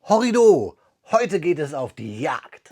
Horrido! Heute geht es auf die Jagd.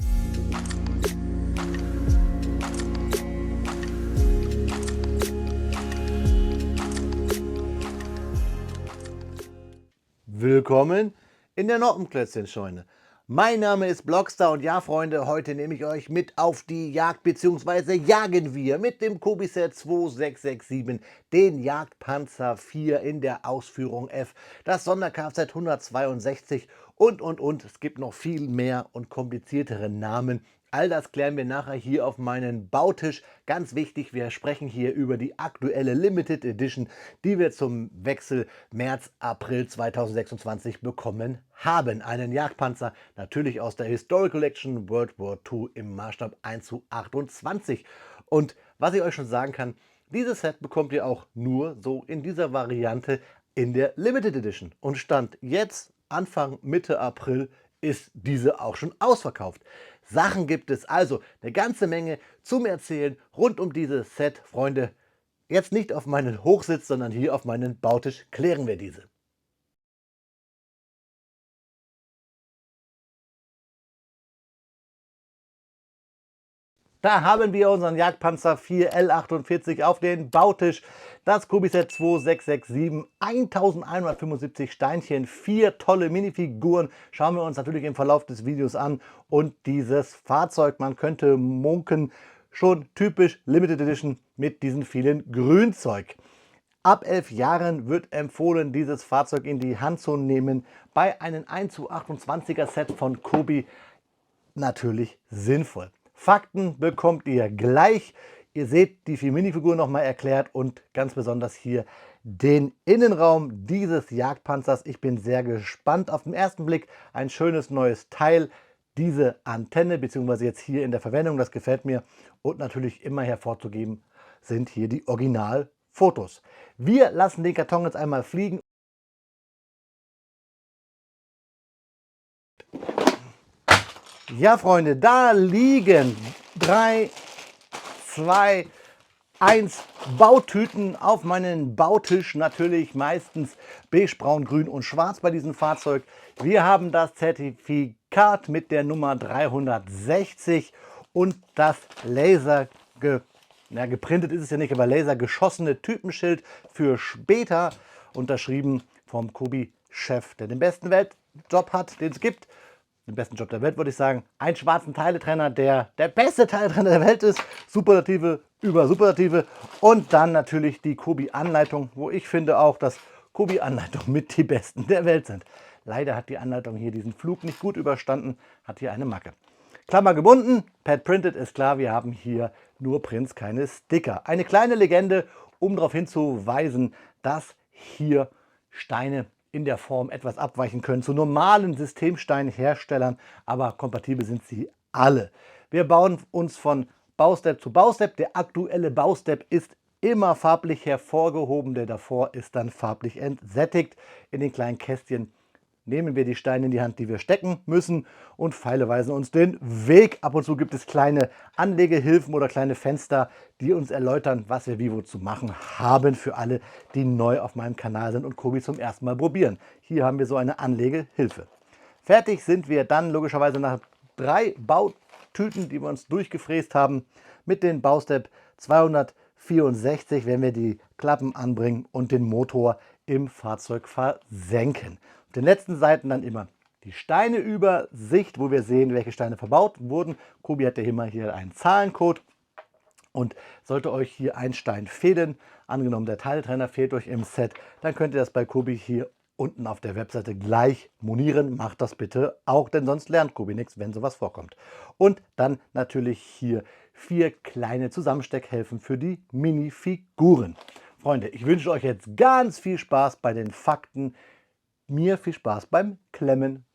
Willkommen in der Noppenklötzchenscheune. Mein Name ist Blockstar und ja, Freunde, heute nehme ich euch mit auf die Jagd, beziehungsweise jagen wir mit dem Kobi-Set 2667 den Jagdpanzer 4 in der Ausführung F, das Sonder-Kfz 162 und. Es gibt noch viel mehr und kompliziertere Namen. All das klären wir nachher hier auf meinem Bautisch. Ganz wichtig, wir sprechen hier über die aktuelle Limited Edition, die wir zum Wechsel März-April 2026 bekommen haben. Einen Jagdpanzer, natürlich aus der Historical Collection World War II im Maßstab 1:28. Und was ich euch schon sagen kann, dieses Set bekommt ihr auch nur so in dieser Variante in der Limited Edition. Und Stand jetzt, Anfang Mitte April, ist diese auch schon ausverkauft. Sachen gibt es also eine ganze Menge zum Erzählen rund um dieses Set. Freunde, jetzt nicht auf meinen Hochsitz, sondern hier auf meinen Bautisch klären wir diese. Da haben wir unseren Jagdpanzer 4 L48 auf den Bautisch. Das Kobi-Set 2667, 1175 Steinchen, 4 tolle Minifiguren. Schauen wir uns natürlich im Verlauf des Videos an. Und dieses Fahrzeug, man könnte munkeln, schon typisch Limited Edition mit diesen vielen Grünzeug. Ab 11 Jahren wird empfohlen, dieses Fahrzeug in die Hand zu nehmen. Bei einem 1:28er Set von Kobi natürlich sinnvoll. Fakten bekommt ihr gleich. Ihr seht die 4 Minifiguren nochmal erklärt und ganz besonders hier den Innenraum dieses Jagdpanzers. Ich bin sehr gespannt auf den ersten Blick. Ein schönes neues Teil. Diese Antenne, beziehungsweise jetzt hier in der Verwendung, das gefällt mir. Und natürlich immer hervorzuheben sind hier die Originalfotos. Wir lassen den Karton jetzt einmal fliegen. Ja, Freunde, da liegen 3, 2, 1 Bautüten auf meinen Bautisch. Natürlich meistens beige, braun, grün und schwarz bei diesem Fahrzeug. Wir haben das Zertifikat mit der Nummer 360 und das geprintet ist es ja nicht, aber lasergeschossene Typenschild für später, unterschrieben vom Kobi-Chef, der den besten Weltjob hat, den es gibt. Den besten Job der Welt, würde ich sagen. Einen schwarzen Teiletrenner, der beste Teiletrenner der Welt ist. Superlative über Superlative. Und dann natürlich die Kobi-Anleitung, wo ich finde auch, dass Kobi-Anleitungen mit die besten der Welt sind. Leider hat die Anleitung hier diesen Flug nicht gut überstanden, hat hier eine Macke. Klammer gebunden, Pad printed, ist klar, wir haben hier nur Prints, keine Sticker. Eine kleine Legende, um darauf hinzuweisen, dass hier Steine in der Form etwas abweichen können zu normalen Systemsteinherstellern, aber kompatibel sind sie alle. Wir bauen uns von Baustep zu Baustep. Der aktuelle Baustep ist immer farblich hervorgehoben, der davor ist dann farblich entsättigt. In den kleinen Kästchen nehmen wir die Steine in die Hand, die wir stecken müssen, und Pfeile weisen uns den Weg. Ab und zu gibt es kleine Anlegehilfen oder kleine Fenster, die uns erläutern, was wir wie wo zu machen haben, für alle, die neu auf meinem Kanal sind und Kobi zum ersten Mal probieren. Hier haben wir so eine Anlegehilfe. Fertig sind wir dann logischerweise nach 3 Bautüten, die wir uns durchgefräst haben, mit den Baustep 264, wenn wir die Klappen anbringen und den Motor im Fahrzeug versenken. Auf den letzten Seiten dann immer die Steineübersicht, wo wir sehen, welche Steine verbaut wurden. Kobi hat ja immer hier einen Zahlencode. Und sollte euch hier ein Stein fehlen, angenommen der Teiletrenner fehlt euch im Set, dann könnt ihr das bei Kobi hier unten auf der Webseite gleich monieren. Macht das bitte auch, denn sonst lernt Kobi nichts, wenn sowas vorkommt. Und dann natürlich hier 4 kleine Zusammensteckhilfen für die Minifiguren. Freunde, ich wünsche euch jetzt ganz viel Spaß bei den Fakten. Mir viel Spaß beim Klemmen.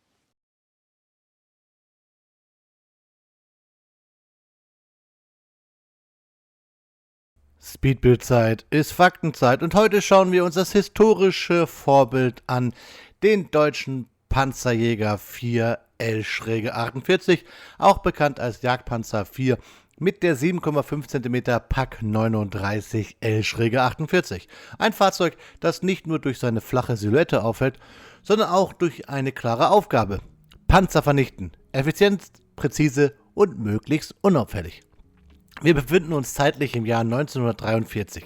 Speedbildzeit ist Faktenzeit und heute schauen wir uns das historische Vorbild an, den deutschen Panzerjäger 4 L-48, auch bekannt als Jagdpanzer 4 mit der 7,5 cm Pak 39 L-48. Ein Fahrzeug, das nicht nur durch seine flache Silhouette auffällt, sondern auch durch eine klare Aufgabe. Panzer vernichten. Effizient, präzise und möglichst unauffällig. Wir befinden uns zeitlich im Jahr 1943.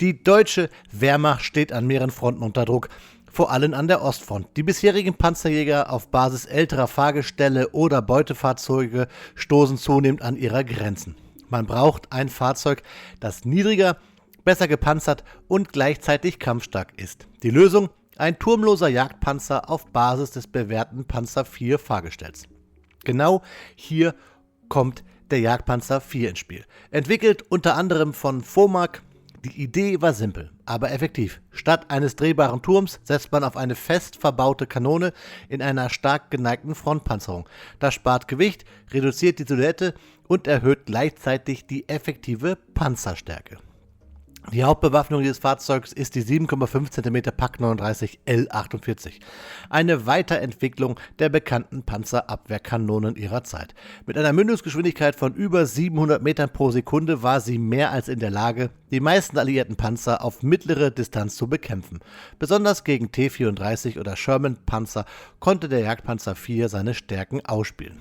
Die deutsche Wehrmacht steht an mehreren Fronten unter Druck, vor allem an der Ostfront. Die bisherigen Panzerjäger auf Basis älterer Fahrgestelle oder Beutefahrzeuge stoßen zunehmend an ihre Grenzen. Man braucht ein Fahrzeug, das niedriger, besser gepanzert und gleichzeitig kampfstark ist. Die Lösung? Ein turmloser Jagdpanzer auf Basis des bewährten Panzer IV Fahrgestells. Genau hier kommt der Jagdpanzer IV ins Spiel. Entwickelt unter anderem von Vomak. Die Idee war simpel, aber effektiv. Statt eines drehbaren Turms setzt man auf eine fest verbaute Kanone in einer stark geneigten Frontpanzerung. Das spart Gewicht, reduziert die Silhouette und erhöht gleichzeitig die effektive Panzerstärke. Die Hauptbewaffnung dieses Fahrzeugs ist die 7,5 cm Pak 39 L48, eine Weiterentwicklung der bekannten Panzerabwehrkanonen ihrer Zeit. Mit einer Mündungsgeschwindigkeit von über 700 Metern pro Sekunde war sie mehr als in der Lage, die meisten alliierten Panzer auf mittlere Distanz zu bekämpfen. Besonders gegen T-34 oder Sherman-Panzer konnte der Jagdpanzer IV seine Stärken ausspielen.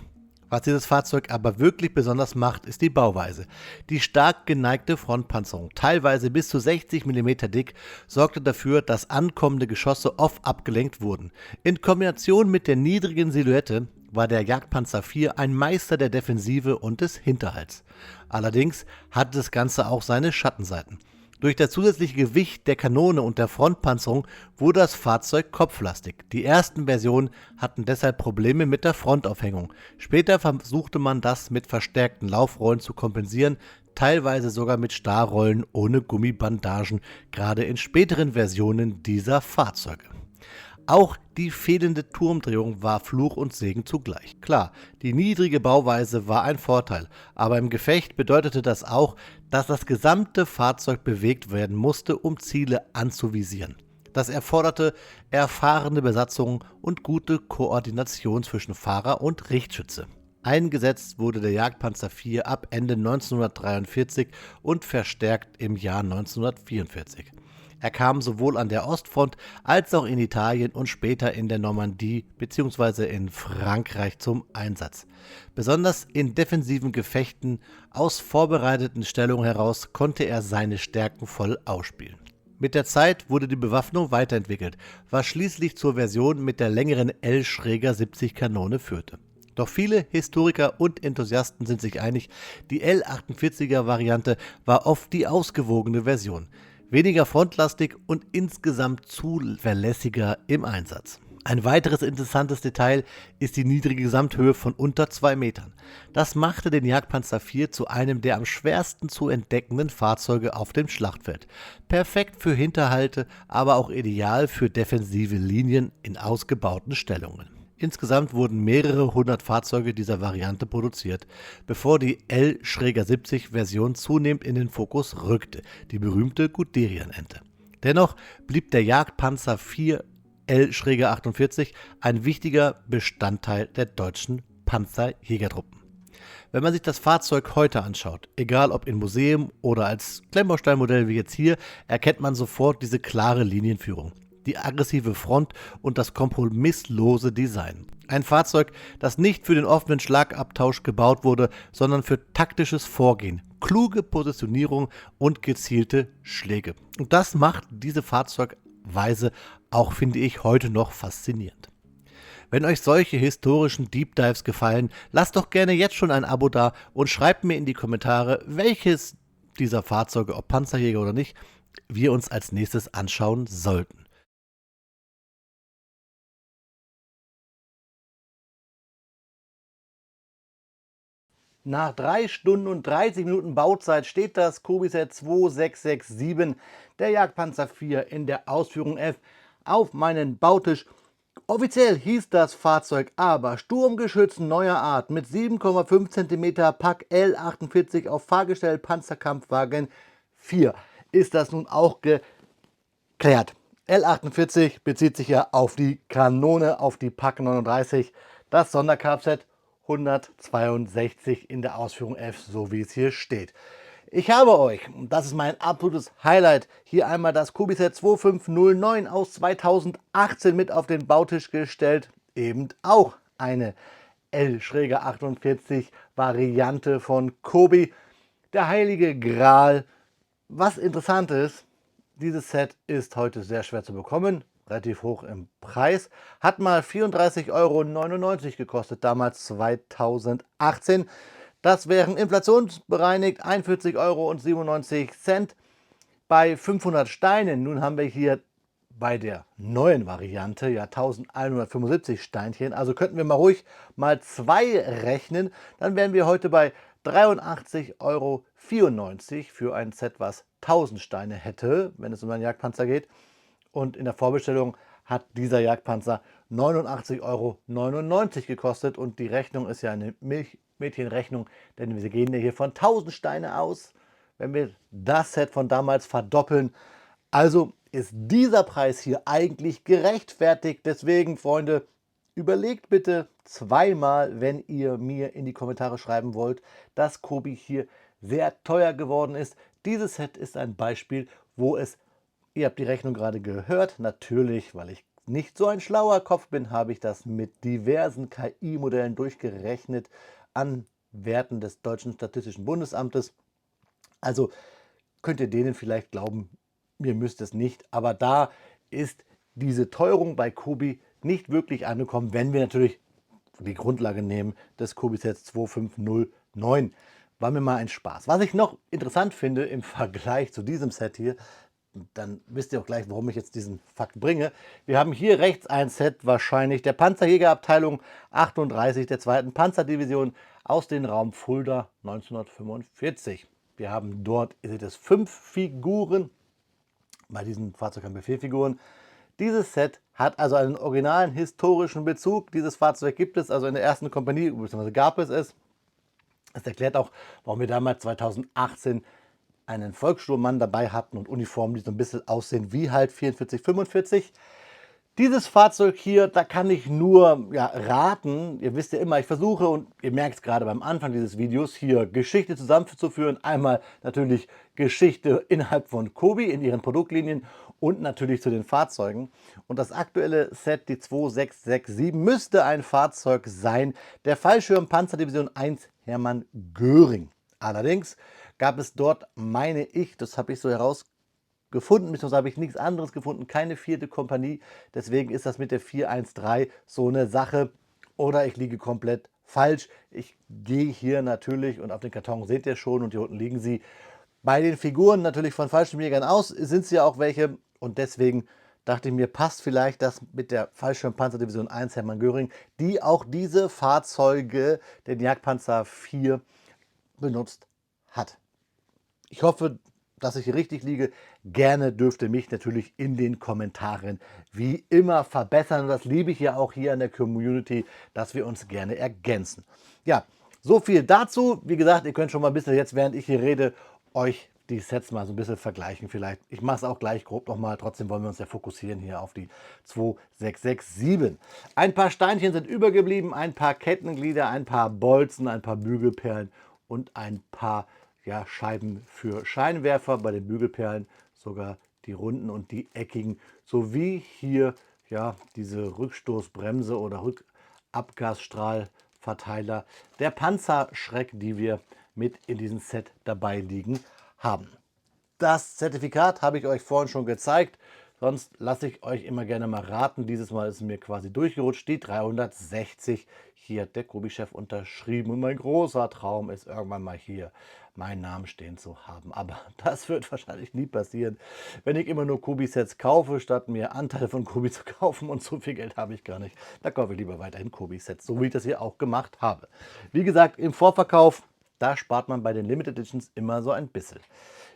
Was dieses Fahrzeug aber wirklich besonders macht, ist die Bauweise. Die stark geneigte Frontpanzerung, teilweise bis zu 60 mm dick, sorgte dafür, dass ankommende Geschosse oft abgelenkt wurden. In Kombination mit der niedrigen Silhouette war der Jagdpanzer IV ein Meister der Defensive und des Hinterhalts. Allerdings hatte das Ganze auch seine Schattenseiten. Durch das zusätzliche Gewicht der Kanone und der Frontpanzerung wurde das Fahrzeug kopflastig. Die ersten Versionen hatten deshalb Probleme mit der Frontaufhängung. Später versuchte man das mit verstärkten Laufrollen zu kompensieren, teilweise sogar mit Starrollen ohne Gummibandagen, gerade in späteren Versionen dieser Fahrzeuge. Auch die fehlende Turmdrehung war Fluch und Segen zugleich. Klar, die niedrige Bauweise war ein Vorteil, aber im Gefecht bedeutete das auch, dass das gesamte Fahrzeug bewegt werden musste, um Ziele anzuvisieren. Das erforderte erfahrene Besatzungen und gute Koordination zwischen Fahrer und Richtschütze. Eingesetzt wurde der Jagdpanzer IV ab Ende 1943 und verstärkt im Jahr 1944. Er kam sowohl an der Ostfront als auch in Italien und später in der Normandie bzw. in Frankreich zum Einsatz. Besonders in defensiven Gefechten aus vorbereiteten Stellungen heraus konnte er seine Stärken voll ausspielen. Mit der Zeit wurde die Bewaffnung weiterentwickelt, was schließlich zur Version mit der längeren L-70 Kanone führte. Doch viele Historiker und Enthusiasten sind sich einig, die L-48er-Variante war oft die ausgewogene Version. Weniger frontlastig und insgesamt zuverlässiger im Einsatz. Ein weiteres interessantes Detail ist die niedrige Gesamthöhe von unter 2 Metern. Das machte den Jagdpanzer IV zu einem der am schwersten zu entdeckenden Fahrzeuge auf dem Schlachtfeld. Perfekt für Hinterhalte, aber auch ideal für defensive Linien in ausgebauten Stellungen. Insgesamt wurden mehrere hundert Fahrzeuge dieser Variante produziert, bevor die L-70-Version zunehmend in den Fokus rückte, die berühmte Guderian-Ente. Dennoch blieb der Jagdpanzer IV L-48 ein wichtiger Bestandteil der deutschen Panzerjägertruppen. Wenn man sich das Fahrzeug heute anschaut, egal ob im Museum oder als Klemmbaustein-Modell wie jetzt hier, erkennt man sofort diese klare Linienführung, die aggressive Front und das kompromisslose Design. Ein Fahrzeug, das nicht für den offenen Schlagabtausch gebaut wurde, sondern für taktisches Vorgehen, kluge Positionierung und gezielte Schläge. Und das macht diese Fahrzeugweise auch, finde ich, heute noch faszinierend. Wenn euch solche historischen Deep Dives gefallen, lasst doch gerne jetzt schon ein Abo da und schreibt mir in die Kommentare, welches dieser Fahrzeuge, ob Panzerjäger oder nicht, wir uns als nächstes anschauen sollten. Nach 3 Stunden und 30 Minuten Bauzeit steht das Kobiset 2667, der Jagdpanzer IV in der Ausführung F, auf meinen Bautisch. Offiziell hieß das Fahrzeug aber Sturmgeschütz neuer Art mit 7,5 cm Pak L48 auf Fahrgestell Panzerkampfwagen 4. Ist das nun auch geklärt? L48 bezieht sich ja auf die Kanone, auf die Pak 39, das Sonderkfz 162 in der Ausführung F, so wie es hier steht. Ich habe euch, und das ist mein absolutes Highlight, hier einmal das Kobiset 2509 aus 2018 mit auf den Bautisch gestellt. Eben auch eine L-48 Variante von Kobi. Der heilige Gral. Was interessant ist, dieses Set ist heute sehr schwer zu bekommen, relativ hoch im Preis. Hat mal 34,99 € gekostet, damals 2018. Das wären inflationsbereinigt 41,97 € bei 500 Steinen. Nun haben wir hier bei der neuen Variante ja 1175 Steinchen. Also könnten wir mal ruhig mal 2 rechnen. Dann wären wir heute bei 83,94 € für ein Set, was 1000 Steine hätte, wenn es um einen Jagdpanzer geht. Und in der Vorbestellung hat dieser Jagdpanzer 89,99 € gekostet. Und die Rechnung ist ja eine Milchmädchenrechnung, denn wir gehen ja hier von 1000 Steine aus, wenn wir das Set von damals verdoppeln. Also ist dieser Preis hier eigentlich gerechtfertigt. Deswegen, Freunde, überlegt bitte zweimal, wenn ihr mir in die Kommentare schreiben wollt, dass Kobi hier sehr teuer geworden ist. Dieses Set ist ein Beispiel, wo es, ihr habt die Rechnung gerade gehört, natürlich, weil ich nicht so ein schlauer Kopf bin, habe ich das mit diversen KI-Modellen durchgerechnet an Werten des Deutschen Statistischen Bundesamtes. Also könnt ihr denen vielleicht glauben, mir müsst es nicht, aber da ist diese Teuerung bei Kobi nicht wirklich angekommen, wenn wir natürlich die Grundlage nehmen des Kobi Sets 2509. War mir mal ein Spaß. Was ich noch interessant finde im Vergleich zu diesem Set hier, dann wisst ihr auch gleich, warum ich jetzt diesen Fakt bringe. Wir haben hier rechts ein Set, wahrscheinlich der Panzerjägerabteilung 38 der 2. Panzerdivision aus dem Raum Fulda 1945. Wir haben dort, ihr seht es, 5 Figuren. Bei diesem Fahrzeug haben wir 4 Figuren. Dieses Set hat also einen originalen historischen Bezug. Dieses Fahrzeug gibt es also in der ersten Kompanie, beziehungsweise gab es es. Das erklärt auch, warum wir damals 2018 einen Volkssturmmann dabei hatten und Uniformen, die so ein bisschen aussehen wie halt 44, 45. Dieses Fahrzeug hier, da kann ich nur raten. Ihr wisst ja immer, ich versuche, und ihr merkt es gerade beim Anfang dieses Videos, hier Geschichte zusammenzuführen. Einmal natürlich Geschichte innerhalb von Kobi in ihren Produktlinien und natürlich zu den Fahrzeugen. Und das aktuelle Set, die 2667, müsste ein Fahrzeug sein der Fallschirmpanzerdivision 1 Hermann Göring. Allerdings gab es dort, meine ich, das habe ich so herausgefunden, beziehungsweise habe ich nichts anderes gefunden, keine 4. Kompanie. Deswegen ist das mit der 413 so eine Sache. Oder ich liege komplett falsch. Ich gehe hier natürlich, und auf den Karton seht ihr schon, und hier unten liegen sie, bei den Figuren natürlich von Fallschirmjägern aus, sind es ja auch welche. Und deswegen dachte ich mir, passt vielleicht das mit der Fallschirmpanzerdivision 1 Hermann Göring, die auch diese Fahrzeuge, den Jagdpanzer 4, benutzt hat. Ich hoffe, dass ich hier richtig liege. Gerne dürft ihr mich natürlich in den Kommentaren wie immer verbessern. Und das liebe ich ja auch hier in der Community, dass wir uns gerne ergänzen. Ja, so viel dazu. Wie gesagt, ihr könnt schon mal ein bisschen jetzt, während ich hier rede, euch die Sets mal so ein bisschen vergleichen vielleicht. Ich mache es auch gleich grob nochmal. Trotzdem wollen wir uns ja fokussieren hier auf die 2667. Ein paar Steinchen sind übergeblieben, ein paar Kettenglieder, ein paar Bolzen, ein paar Bügelperlen und ein paar Scheiben für Scheinwerfer, bei den Bügelperlen sogar die runden und die eckigen, sowie hier diese Rückstoßbremse oder Rückabgasstrahlverteiler der Panzerschreck, die wir mit in diesem Set dabei liegen haben. Das Zertifikat habe ich euch vorhin schon gezeigt, sonst lasse ich euch immer gerne mal raten. Dieses Mal ist es mir quasi durchgerutscht, die 360. Hier hat der Kobi-Chef unterschrieben und mein großer Traum ist, irgendwann mal hier meinen Namen stehen zu haben. Aber das wird wahrscheinlich nie passieren, wenn ich immer nur Kobi-Sets kaufe, statt mir Anteile von Kobi zu kaufen. Und so viel Geld habe ich gar nicht. Da kaufe ich lieber weiterhin Kobi-Sets, so wie ich das hier auch gemacht habe. Wie gesagt, im Vorverkauf, da spart man bei den Limited Editions immer so ein bisschen.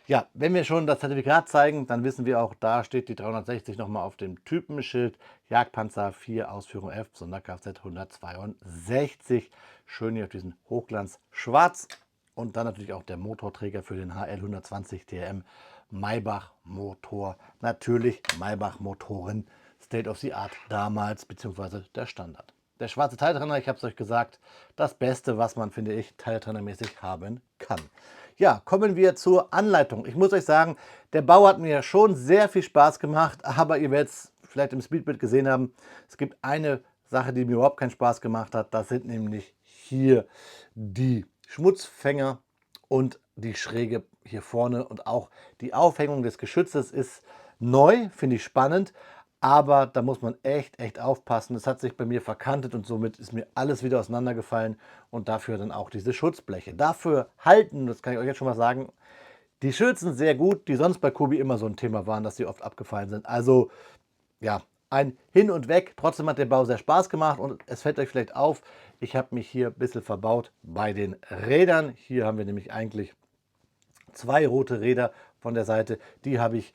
Ja, wenn wir schon das Zertifikat zeigen, dann wissen wir auch, da steht die 360 nochmal auf dem Typenschild. Jagdpanzer 4 Ausführung F, Sonderkfz 162. Schön hier auf diesen Hochglanz schwarz. Und dann natürlich auch der Motorträger für den HL 120 TM Maybach Motor. Natürlich Maybach Motoren, State of the Art damals, beziehungsweise der Standard. Der schwarze Teiltrenner, ich habe es euch gesagt, das Beste, was man, finde ich, teiltrennermäßig haben kann. Ja, kommen wir zur Anleitung. Ich muss euch sagen, der Bau hat mir schon sehr viel Spaß gemacht, aber ihr werdet es vielleicht im Speedbild gesehen haben, es gibt eine Sache, die mir überhaupt keinen Spaß gemacht hat, das sind nämlich hier die Schmutzfänger und die Schräge hier vorne und auch die Aufhängung des Geschützes ist neu, finde ich spannend, aber da muss man echt aufpassen. Das hat sich bei mir verkantet und somit ist mir alles wieder auseinandergefallen und dafür dann auch diese Schutzbleche. Dafür halten, das kann ich euch jetzt schon mal sagen, die Schürzen sehr gut, die sonst bei Kobi immer so ein Thema waren, dass sie oft abgefallen sind. Also ja, ein Hin und Weg. Trotzdem hat der Bau sehr Spaß gemacht und es fällt euch vielleicht auf, ich habe mich hier ein bisschen verbaut bei den Rädern. Hier haben wir nämlich eigentlich zwei rote Räder von der Seite. Die habe ich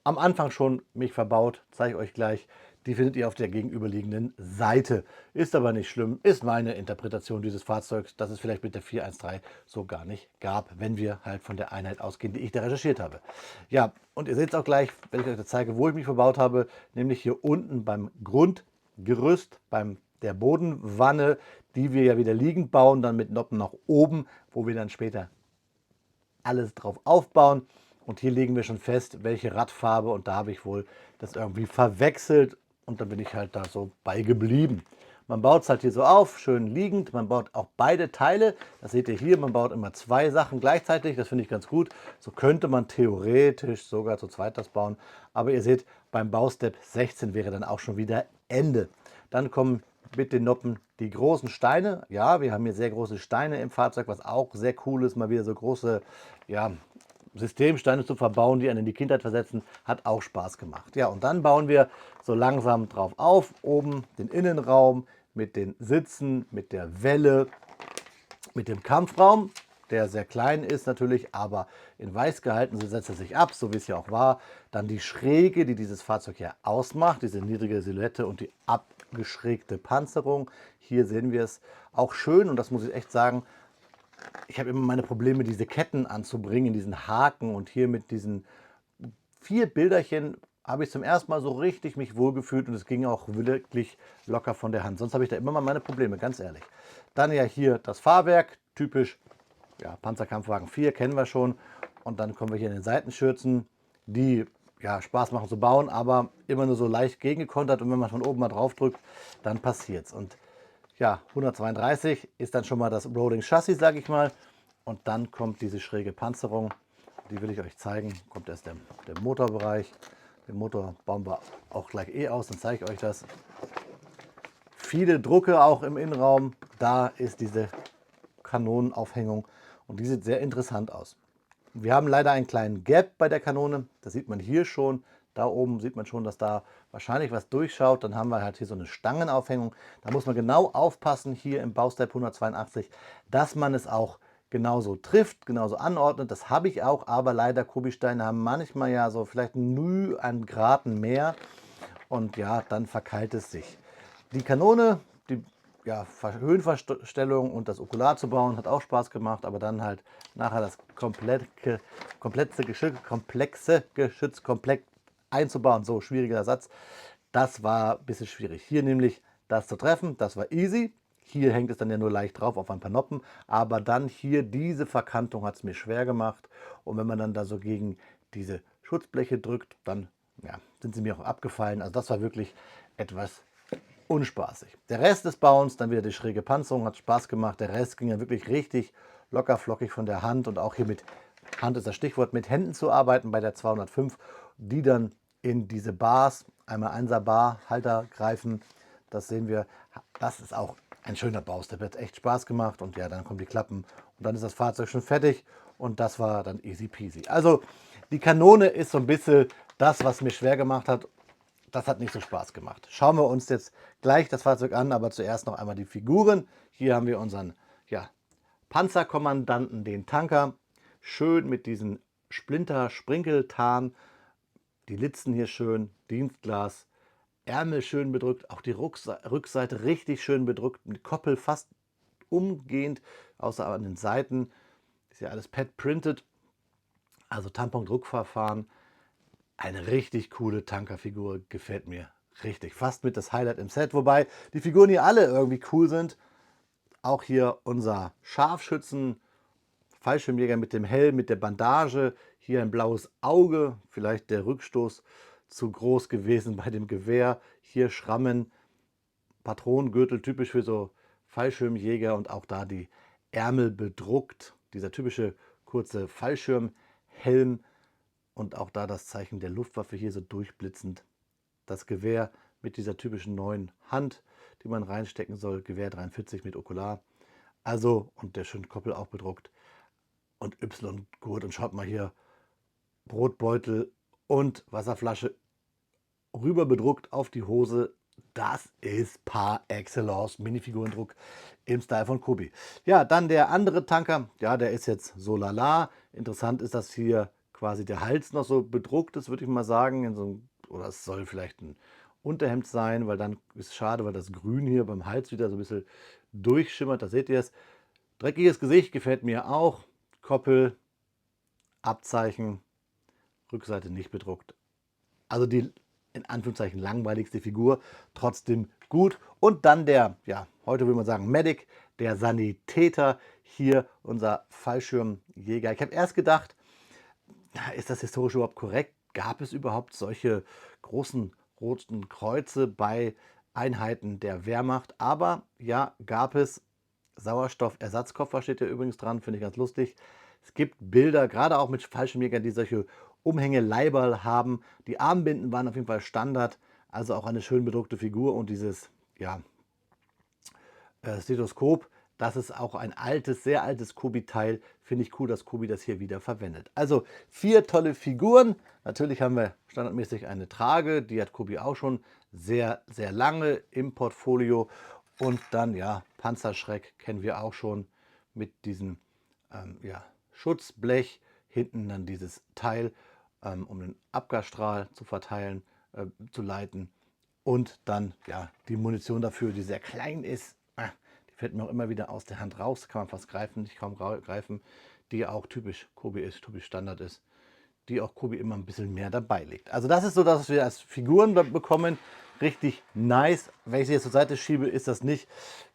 am Anfang schon mich verbaut, zeige ich euch gleich. Die findet ihr auf der gegenüberliegenden Seite. Ist aber nicht schlimm, ist meine Interpretation dieses Fahrzeugs, dass es vielleicht mit der 413 so gar nicht gab, wenn wir halt von der Einheit ausgehen, die ich da recherchiert habe. Ja, und ihr seht es auch gleich, wenn ich euch das zeige, wo ich mich verbaut habe, nämlich hier unten beim Grundgerüst, beim der Bodenwanne, die wir ja wieder liegend bauen, dann mit Noppen nach oben, wo wir dann später alles drauf aufbauen. Und hier legen wir schon fest, welche Radfarbe. Und da habe ich wohl das irgendwie verwechselt. Und dann bin ich halt da so bei geblieben. Man baut es halt hier so auf, schön liegend. Man baut auch beide Teile. Das seht ihr hier, man baut immer zwei Sachen gleichzeitig. Das finde ich ganz gut. So könnte man theoretisch sogar zu zweit das bauen. Aber ihr seht, beim Baustep 16 wäre dann auch schon wieder Ende. Dann kommen mit den Noppen die großen Steine. Ja, wir haben hier sehr große Steine im Fahrzeug, was auch sehr cool ist. Mal wieder so große, ja, Systemsteine zu verbauen, die einen in die Kindheit versetzen, hat auch Spaß gemacht. Ja, und dann bauen wir so langsam drauf auf. Oben den Innenraum mit den Sitzen, mit der Welle, mit dem Kampfraum, der sehr klein ist natürlich, aber in weiß gehalten, so setzt er sich ab, so wie es ja auch war. Dann die Schräge, die dieses Fahrzeug ja ausmacht, diese niedrige Silhouette und die abgeschrägte Panzerung. Hier sehen wir es auch schön und das muss ich echt sagen, ich habe immer meine Probleme, diese Ketten anzubringen, diesen Haken und hier mit diesen 4 Bilderchen habe ich zum ersten Mal so richtig mich wohlgefühlt und es ging auch wirklich locker von der Hand. Sonst habe ich da immer mal meine Probleme, ganz ehrlich. Dann ja hier das Fahrwerk, typisch ja, Panzerkampfwagen 4, kennen wir schon. Und dann kommen wir hier in den Seitenschürzen, die ja, Spaß machen zu bauen, aber immer nur so leicht gegengekontert und wenn man von oben mal drauf drückt, dann passiert es. Und ja, 132 ist dann schon mal das Rolling Chassis, sage ich mal. Und dann kommt diese schräge Panzerung. Die will ich euch zeigen. Kommt erst der Motorbereich. Den Motor bauen wir auch gleich aus, dann zeige ich euch das. Viele Drucke auch im Innenraum. Da ist diese Kanonenaufhängung und die sieht sehr interessant aus. Wir haben leider einen kleinen Gap bei der Kanone. Das sieht man hier schon. Da oben sieht man schon, dass da wahrscheinlich was durchschaut. Dann haben wir halt hier so eine Stangenaufhängung. Da muss man genau aufpassen, hier im Baustep 182, dass man es auch genauso trifft, genauso anordnet. Das habe ich auch, aber leider Kobi-Steine haben manchmal ja so vielleicht ein Grad mehr. Und ja, dann verkeilt es sich. Die Kanone, die ja, Höhenverstellung und das Okular zu bauen, hat auch Spaß gemacht, aber dann halt nachher das komplexe Geschütz komplett einzubauen, so schwieriger Satz, das war ein bisschen schwierig. Hier nämlich das zu treffen, das war easy. Hier hängt es dann ja nur leicht drauf auf ein paar Noppen, aber dann hier diese Verkantung hat es mir schwer gemacht und wenn man dann da so gegen diese Schutzbleche drückt, dann ja, sind sie mir auch abgefallen. Also das war wirklich etwas unspaßig. Der Rest des Bauens, dann wieder die schräge Panzerung, hat Spaß gemacht. Der Rest ging ja wirklich richtig locker flockig von der Hand und auch hier mit Hand ist das Stichwort, mit Händen zu arbeiten bei der 205, die dann in diese Bars, einmal 1er Bar Halter greifen. Das sehen wir, das ist auch ein schöner Baustep, hat echt Spaß gemacht und ja, dann kommen die Klappen und dann ist das Fahrzeug schon fertig und das war dann easy peasy. Also die Kanone ist so ein bisschen das, was mir schwer gemacht hat. Das hat nicht so Spaß gemacht. Schauen wir uns jetzt gleich das Fahrzeug an, aber zuerst noch einmal die Figuren. Hier haben wir unseren ja, Panzerkommandanten, den Tanker. Schön mit diesen Splinter-Sprinkeltarn. Die Litzen hier schön, Dienstglas, Ärmel schön bedrückt, auch die Rückseite richtig schön bedrückt, mit Koppel fast umgehend, außer an den Seiten. Ist ja alles pad-printed, also Tampon-Druckverfahren. Eine richtig coole Tankerfigur, gefällt mir richtig. Fast mit das Highlight im Set, wobei die Figuren hier alle irgendwie cool sind. Auch hier unser Scharfschützen, Fallschirmjäger mit dem Helm, mit der Bandage. Hier ein blaues Auge, vielleicht der Rückstoß zu groß gewesen bei dem Gewehr. Hier Schrammen, Patronengürtel, typisch für so Fallschirmjäger, und auch da die Ärmel bedruckt. Dieser typische kurze Fallschirmhelm und auch da das Zeichen der Luftwaffe hier so durchblitzend. Das Gewehr mit dieser typischen neuen Hand, die man reinstecken soll. Gewehr 43 mit Okular. Also, und der schöne Koppel auch bedruckt. Und Y-Gurt, und schaut mal hier, Brotbeutel und Wasserflasche rüber bedruckt auf die Hose. Das ist par excellence Minifigurendruck im Style von Kobi. Ja, dann der andere Tanker, ja, der ist jetzt so lala. Interessant ist, dass hier quasi der Hals noch so bedruckt ist, würde ich mal sagen. Oder es soll vielleicht ein Unterhemd sein, weil dann ist es schade, weil das Grün hier beim Hals wieder so ein bisschen durchschimmert. Da seht ihr es. Dreckiges Gesicht gefällt mir auch. Koppel, Abzeichen, Rückseite nicht bedruckt. Also die in Anführungszeichen langweiligste Figur, trotzdem gut. Und dann der, ja, heute würde man sagen Medic, der Sanitäter, hier unser Fallschirmjäger. Ich habe erst gedacht, ist das historisch überhaupt korrekt? Gab es überhaupt solche großen roten Kreuze bei Einheiten der Wehrmacht? Aber ja, gab es. Sauerstoffersatzkoffer steht hier übrigens dran, finde ich ganz lustig. Es gibt Bilder, gerade auch mit Fallschirmjägern, die solche Umhängeleiberl haben. Die Armbinden waren auf jeden Fall Standard, also auch eine schön bedruckte Figur, und dieses, ja, Stethoskop, das ist auch ein altes, sehr altes Kobi-Teil. Finde ich cool, dass Kobi das hier wieder verwendet. Also 4 tolle Figuren. Natürlich haben wir standardmäßig eine Trage, die hat Kobi auch schon sehr, sehr lange im Portfolio. Und dann, ja, Panzerschreck kennen wir auch schon mit diesem ja, Schutzblech. Hinten dann dieses Teil, um den Abgasstrahl zu verteilen, zu leiten. Und dann, ja, die Munition dafür, die sehr klein ist. Die fällt mir auch immer wieder aus der Hand raus. Kann man fast greifen, nicht kaum greifen. Die auch typisch Kobi ist, typisch Standard ist. Die auch Kobi immer ein bisschen mehr dabei legt. Also das ist so, dass wir als Figuren bekommen. Richtig nice. Wenn ich sie jetzt zur Seite schiebe, ist das nicht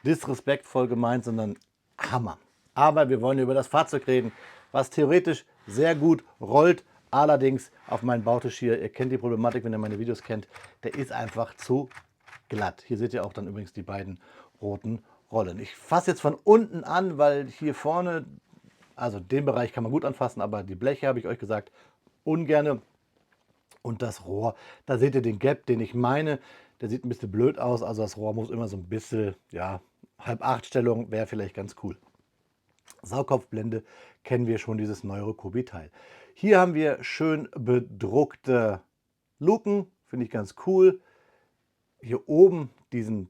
disrespektvoll gemeint, sondern Hammer. Aber wir wollen über das Fahrzeug reden, was theoretisch sehr gut rollt. Allerdings auf meinem Bautisch hier, ihr kennt die Problematik, wenn ihr meine Videos kennt, der ist einfach zu glatt. Hier seht ihr auch dann übrigens die beiden roten Rollen. Ich fasse jetzt von unten an, weil hier vorne, also den Bereich kann man gut anfassen, aber die Bleche, habe ich euch gesagt, ungerne. Und das Rohr, da seht ihr den Gap, den ich meine. Der sieht ein bisschen blöd aus, also das Rohr muss immer so ein bisschen, ja, 7/8 Stellung wäre vielleicht ganz cool. Saugkopfblende kennen wir schon, dieses neuere Kobi-Teil. Hier haben wir schön bedruckte Luken, finde ich ganz cool. Hier oben diesen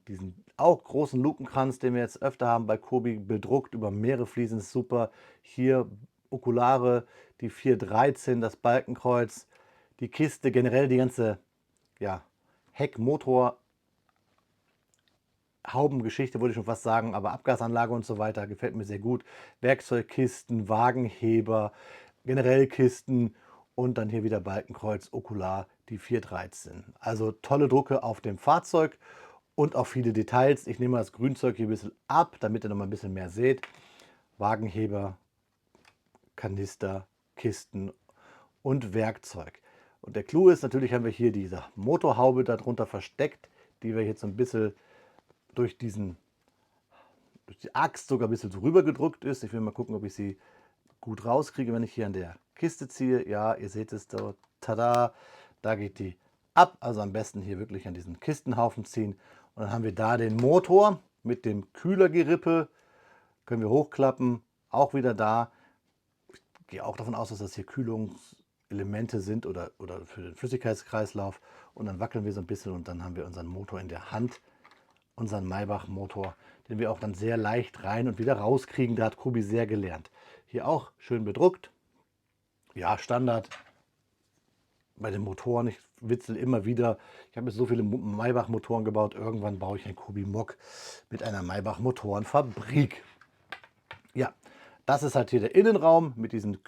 auch großen Lukenkranz, den wir jetzt öfter haben bei Kobi, bedruckt über mehrere Fliesen, ist super. Hier Okulare, die 413, das Balkenkreuz, die Kiste, generell die ganze, ja, Heckmotor, Haubengeschichte wollte ich schon fast sagen, aber Abgasanlage und so weiter gefällt mir sehr gut. Werkzeugkisten, Wagenheber, generell Kisten und dann hier wieder Balkenkreuz, Okular, die 413. Also tolle Drucke auf dem Fahrzeug und auch viele Details. Ich nehme das Grünzeug hier ein bisschen ab, damit ihr noch mal ein bisschen mehr seht. Wagenheber, Kanister, Kisten und Werkzeug. Und der Clou ist, natürlich haben wir hier diese Motorhaube darunter versteckt, die wir jetzt so ein bisschen durch die Axt sogar ein bisschen drüber gedruckt ist. Ich will mal gucken, ob ich sie gut rauskriege, wenn ich hier an der Kiste ziehe. Ja, ihr seht es dort. Tada! Da geht die ab. Also am besten hier wirklich an diesen Kistenhaufen ziehen. Und dann haben wir da den Motor mit dem Kühlergerippe. Können wir hochklappen. Auch wieder da. Ich gehe auch davon aus, dass das hier Kühlungselemente sind oder für den Flüssigkeitskreislauf. Und dann wackeln wir so ein bisschen und dann haben wir unseren Motor in der Hand. Unseren Maybach-Motor, den wir auch dann sehr leicht rein und wieder rauskriegen. Da hat Kobi sehr gelernt. Hier auch schön bedruckt. Ja, Standard. Bei den Motoren, ich witzel immer wieder. Ich habe jetzt so viele Maybach-Motoren gebaut. Irgendwann baue ich ein Kobi-Mok mit einer Maybach-Motorenfabrik. Ja, das ist halt hier der Innenraum mit diesen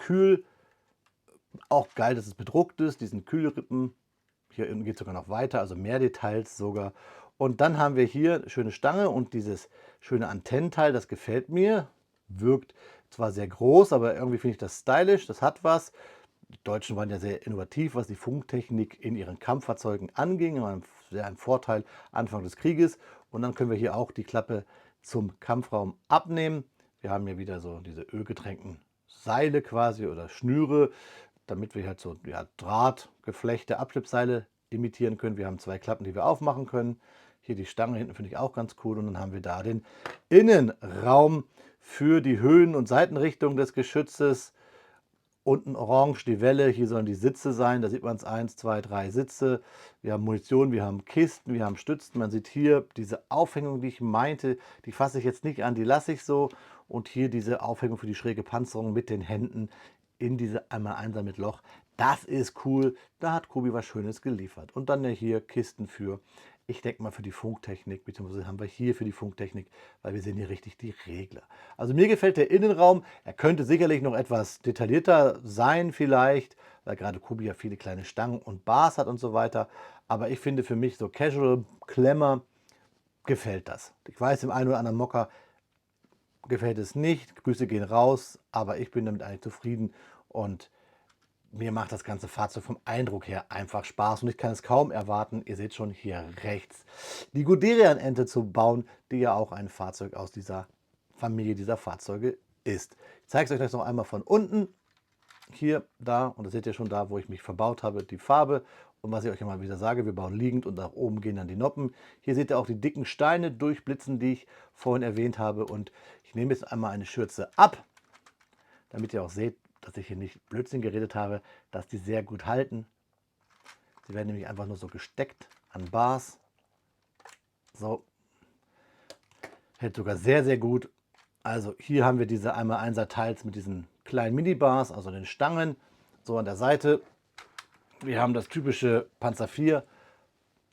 auch geil, dass es bedruckt ist, diesen Kühlrippen. Hier geht es sogar noch weiter, also mehr Details sogar. Und dann haben wir hier eine schöne Stange und dieses schöne Antennenteil, das gefällt mir. Wirkt zwar sehr groß, aber irgendwie finde ich das stylisch, das hat was. Die Deutschen waren ja sehr innovativ, was die Funktechnik in ihren Kampffahrzeugen anging. War ein Vorteil Anfang des Krieges. Und dann können wir hier auch die Klappe zum Kampfraum abnehmen. Wir haben hier wieder so diese ölgetränkten Seile quasi oder Schnüre, damit wir halt so Drahtgeflechte, Abschleppseile imitieren können. Wir haben 2 Klappen, die wir aufmachen können. Hier die Stange hinten finde ich auch ganz cool. Und dann haben wir da den Innenraum für die Höhen- und Seitenrichtung des Geschützes. Unten orange die Welle, hier sollen die Sitze sein. Da sieht man es, 1, 2, 3 Sitze. Wir haben Munition, wir haben Kisten, wir haben Stützen. Man sieht hier diese Aufhängung, die ich meinte, die fasse ich jetzt nicht an, die lasse ich so. Und hier diese Aufhängung für die schräge Panzerung mit den Händen in diese 1x1er mit Loch. Das ist cool, da hat Kobi was Schönes geliefert. Und dann ja hier Kisten für, ich denke mal für die Funktechnik, beziehungsweise haben wir hier für die Funktechnik, weil wir sehen hier richtig die Regler. Also mir gefällt der Innenraum, er könnte sicherlich noch etwas detaillierter sein vielleicht, weil gerade Kobi ja viele kleine Stangen und Bars hat und so weiter. Aber ich finde für mich so Casual Klemmer gefällt das. Ich weiß, dem einen oder anderen Mocker gefällt es nicht, Grüße gehen raus, aber ich bin damit eigentlich zufrieden und mir macht das ganze Fahrzeug vom Eindruck her einfach Spaß und ich kann es kaum erwarten, ihr seht schon hier rechts, die Guderian-Ente zu bauen, die ja auch ein Fahrzeug aus dieser Familie dieser Fahrzeuge ist. Ich zeige es euch noch einmal von unten, hier, da, und das seht ihr schon da, wo ich mich verbaut habe, die Farbe. Und was ich euch immer wieder sage, wir bauen liegend und nach oben gehen dann die Noppen. Hier seht ihr auch die dicken Steine durchblitzen, die ich vorhin erwähnt habe. Und ich nehme jetzt einmal eine Schürze ab, damit ihr auch seht, dass ich hier nicht Blödsinn geredet habe, dass die sehr gut halten. Sie werden nämlich einfach nur so gesteckt an Bars. So, hält sogar sehr, sehr gut. Also hier haben wir diese 1x1er Teils mit diesen kleinen Minibars, also den Stangen, so an der Seite. Wir haben das typische Panzer IV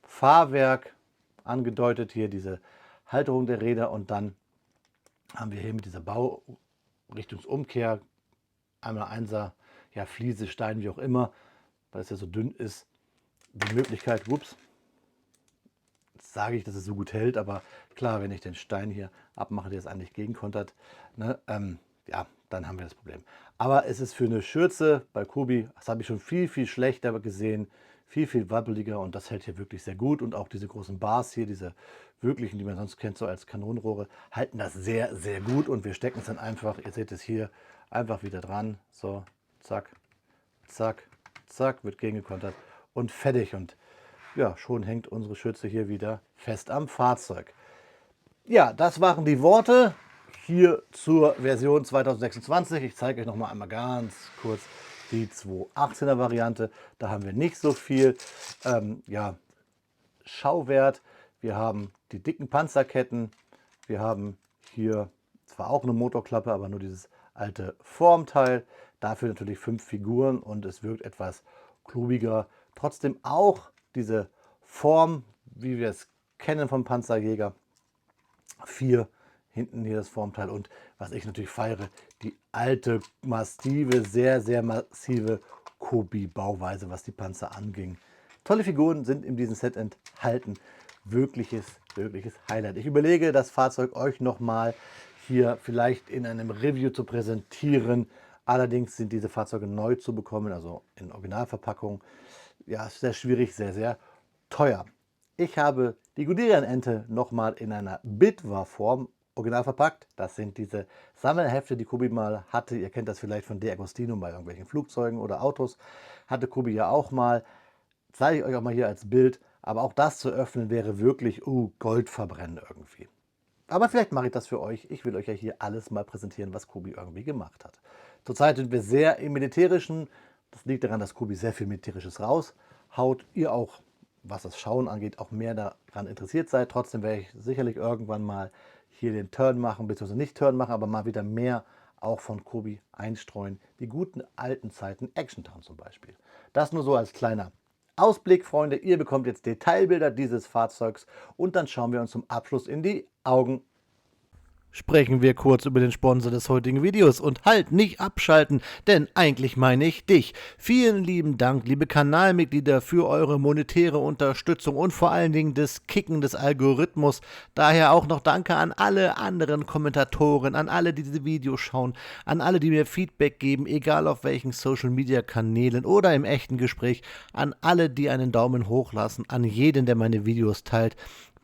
Fahrwerk angedeutet, hier diese Halterung der Räder und dann haben wir hier mit dieser Baurichtungsumkehr 1x1er, ja Fliese, Stein, wie auch immer, weil es ja so dünn ist, die Möglichkeit, jetzt sage ich, dass es so gut hält, aber klar, wenn ich den Stein hier abmache, der es eigentlich gegenkontert, ne, ja, dann haben wir das Problem. Aber es ist für eine Schürze bei Kobi, das habe ich schon viel, viel schlechter gesehen, viel, viel wabbeliger und das hält hier wirklich sehr gut. Und auch diese großen Bars hier, diese wirklichen, die man sonst kennt, so als Kanonenrohre, halten das sehr, sehr gut. Und wir stecken es dann einfach, ihr seht es hier, einfach wieder dran. So, zack, zack, zack, wird gegengekontert und fertig. Und ja, schon hängt unsere Schürze hier wieder fest am Fahrzeug. Ja, das waren die Worte hier zur Version 2026. Ich zeige euch noch mal einmal ganz kurz die 218er Variante. Da haben wir nicht so viel ja, Schauwert. Wir haben die dicken Panzerketten. Wir haben hier zwar auch eine Motorklappe, aber nur dieses alte Formteil. Dafür natürlich 5 Figuren und es wirkt etwas klobiger. Trotzdem auch diese Form, wie wir es kennen vom Panzerjäger. 4 hinten hier das Formteil und was ich natürlich feiere, die alte, massive, sehr, sehr massive Kobi-Bauweise, was die Panzer anging. Tolle Figuren sind in diesem Set enthalten. Wirkliches Highlight. Ich überlege, das Fahrzeug euch nochmal hier vielleicht in einem Review zu präsentieren. Allerdings sind diese Fahrzeuge neu zu bekommen, also in Originalverpackung. Ja, sehr schwierig, sehr, sehr teuer. Ich habe die Guderian-Ente nochmal in einer Bitwa-Form original verpackt. Das sind diese Sammelhefte, die Kobi mal hatte. Ihr kennt das vielleicht von De Agostino bei irgendwelchen Flugzeugen oder Autos. Hatte Kobi ja auch mal. Zeige ich euch auch mal hier als Bild. Aber auch das zu öffnen wäre wirklich Gold verbrennen irgendwie. Aber vielleicht mache ich das für euch. Ich will euch ja hier alles mal präsentieren, was Kobi irgendwie gemacht hat. Zurzeit sind wir sehr im Militärischen. Das liegt daran, dass Kobi sehr viel Militärisches raushaut. Ihr auch, was das Schauen angeht, auch mehr daran interessiert seid. Trotzdem werde ich sicherlich irgendwann mal hier den Turn machen, beziehungsweise nicht Turn machen, aber mal wieder mehr auch von Kobi einstreuen. Die guten alten Zeiten, Action Town zum Beispiel. Das nur so als kleiner Ausblick, Freunde. Ihr bekommt jetzt Detailbilder dieses Fahrzeugs und dann schauen wir uns zum Abschluss in die Augen. Sprechen wir kurz über den Sponsor des heutigen Videos und halt nicht abschalten, denn eigentlich meine ich dich. Vielen lieben Dank, liebe Kanalmitglieder, für eure monetäre Unterstützung und vor allen Dingen das Kicken des Algorithmus. Daher auch noch Danke an alle anderen Kommentatoren, an alle, die diese Videos schauen, an alle, die mir Feedback geben, egal auf welchen Social-Media-Kanälen oder im echten Gespräch, an alle, die einen Daumen hoch lassen, an jeden, der meine Videos teilt.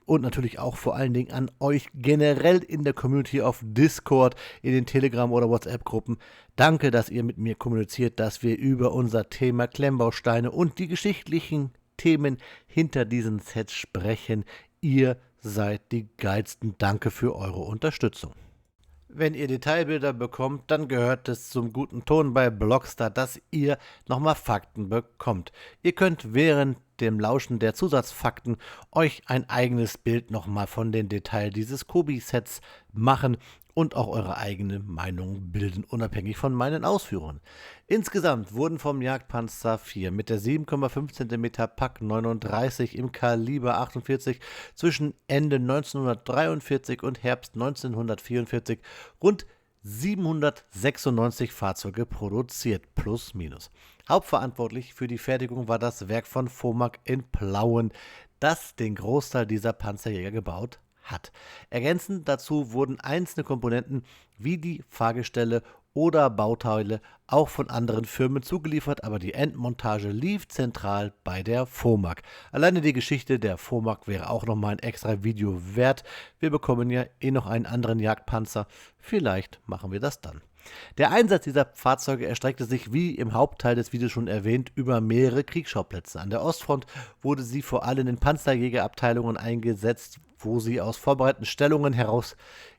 und natürlich auch vor allen Dingen an euch generell in der Community auf Discord, in den Telegram- oder WhatsApp-Gruppen. Danke, dass ihr mit mir kommuniziert, dass wir über unser Thema Klemmbausteine und die geschichtlichen Themen hinter diesen Sets sprechen. Ihr seid die Geilsten. Danke für eure Unterstützung. Wenn ihr Detailbilder bekommt, dann gehört es zum guten Ton bei Blockstar, dass ihr nochmal Fakten bekommt. Ihr könnt während dem Lauschen der Zusatzfakten euch ein eigenes Bild nochmal von den Details dieses Kobi-Sets machen und auch eure eigene Meinung bilden, unabhängig von meinen Ausführungen. Insgesamt wurden vom Jagdpanzer 4 mit der 7,5 cm Pak 39 im Kaliber 48 zwischen Ende 1943 und Herbst 1944 rund 796 Fahrzeuge produziert, plus minus. Hauptverantwortlich für die Fertigung war das Werk von Vomag in Plauen, das den Großteil dieser Panzerjäger gebaut hat. Ergänzend dazu wurden einzelne Komponenten wie die Fahrgestelle oder Bauteile auch von anderen Firmen zugeliefert, aber die Endmontage lief zentral bei der Vomag. Alleine die Geschichte der Vomag wäre auch nochmal ein extra Video wert. Wir bekommen ja noch einen anderen Jagdpanzer. Vielleicht machen wir das dann. Der Einsatz dieser Fahrzeuge erstreckte sich, wie im Hauptteil des Videos schon erwähnt, über mehrere Kriegsschauplätze. An der Ostfront wurde sie vor allem in Panzerjägerabteilungen eingesetzt, wo sie aus vorbereiteten Stellungen heraus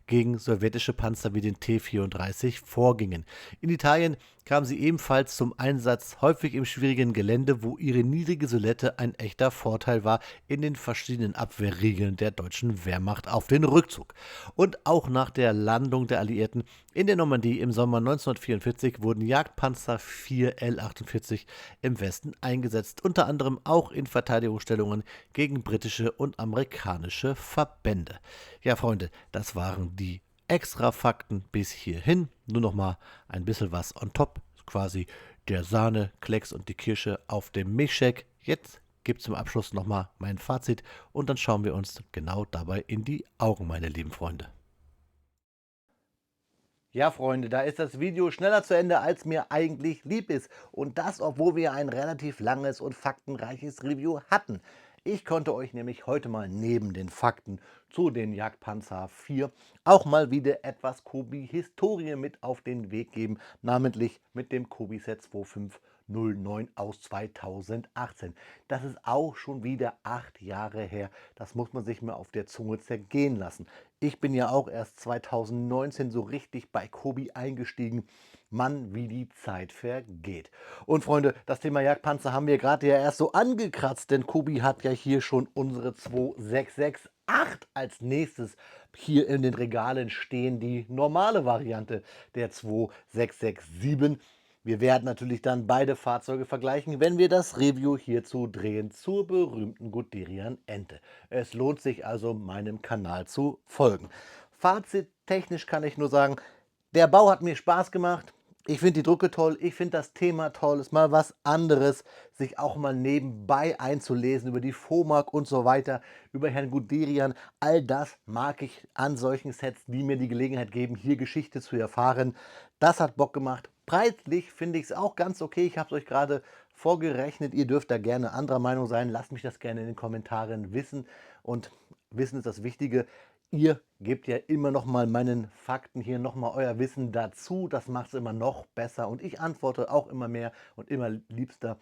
gegen sowjetische Panzer wie den T-34 vorgingen. In Italien kam sie ebenfalls zum Einsatz, häufig im schwierigen Gelände, wo ihre niedrige Silhouette ein echter Vorteil war in den verschiedenen Abwehrriegeln der deutschen Wehrmacht auf den Rückzug. Und auch nach der Landung der Alliierten in der Normandie im Sommer 1944 wurden Jagdpanzer 4 L-48 im Westen eingesetzt, unter anderem auch in Verteidigungsstellungen gegen britische und amerikanische Verbände. Ja, Freunde, das waren die Extra-Fakten bis hierhin. Nur noch mal ein bisschen was on top, quasi der Sahne, Klecks und die Kirsche auf dem Milchshake. Jetzt gibt es zum Abschluss noch mal mein Fazit und dann schauen wir uns genau dabei in die Augen, meine lieben Freunde. Ja, Freunde, da ist das Video schneller zu Ende, als mir eigentlich lieb ist. Und das, obwohl wir ein relativ langes und faktenreiches Review hatten. Ich konnte euch nämlich heute mal neben den Fakten zu den Jagdpanzer 4 auch mal wieder etwas Kobi-Historie mit auf den Weg geben, namentlich mit dem Kobi-Set 2509 aus 2018. Das ist auch schon wieder 8 Jahre her. Das muss man sich mal auf der Zunge zergehen lassen. Ich bin ja auch erst 2019 so richtig bei Kobi eingestiegen. Mann, wie die Zeit vergeht. Und Freunde, das Thema Jagdpanzer haben wir gerade ja erst so angekratzt, denn Kobi hat ja hier schon unsere 2668 als nächstes hier in den Regalen stehen, die normale Variante der 2667. Wir werden natürlich dann beide Fahrzeuge vergleichen, wenn wir das Review hierzu drehen zur berühmten Guderian Ente. Es lohnt sich also, meinem Kanal zu folgen. Fazittechnisch kann ich nur sagen, der Bau hat mir Spaß gemacht. Ich finde die Drucke toll, ich finde das Thema toll, ist mal was anderes, sich auch mal nebenbei einzulesen über die Vomag und so weiter, über Herrn Guderian. All das mag ich an solchen Sets, die mir die Gelegenheit geben, hier Geschichte zu erfahren. Das hat Bock gemacht. Preislich finde ich es auch ganz okay. Ich habe es euch gerade vorgerechnet. Ihr dürft da gerne anderer Meinung sein. Lasst mich das gerne in den Kommentaren wissen. Und Wissen ist das Wichtige. Ihr gebt ja immer noch mal meinen Fakten hier noch mal euer Wissen dazu. Das macht es immer noch besser. Und ich antworte auch immer mehr und immer liebster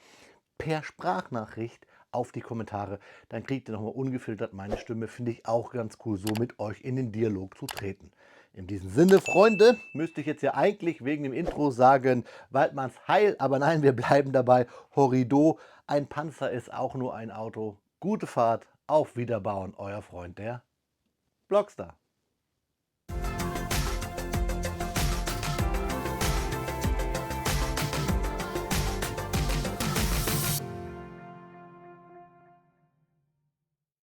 per Sprachnachricht auf die Kommentare. Dann kriegt ihr noch mal ungefiltert meine Stimme. Finde ich auch ganz cool, so mit euch in den Dialog zu treten. In diesem Sinne, Freunde, müsste ich jetzt ja eigentlich wegen dem Intro sagen, Waldmanns Heil, aber nein, wir bleiben dabei. Horrido, ein Panzer ist auch nur ein Auto. Gute Fahrt, auf Wiederbauen, euer Freund, der Blockstar.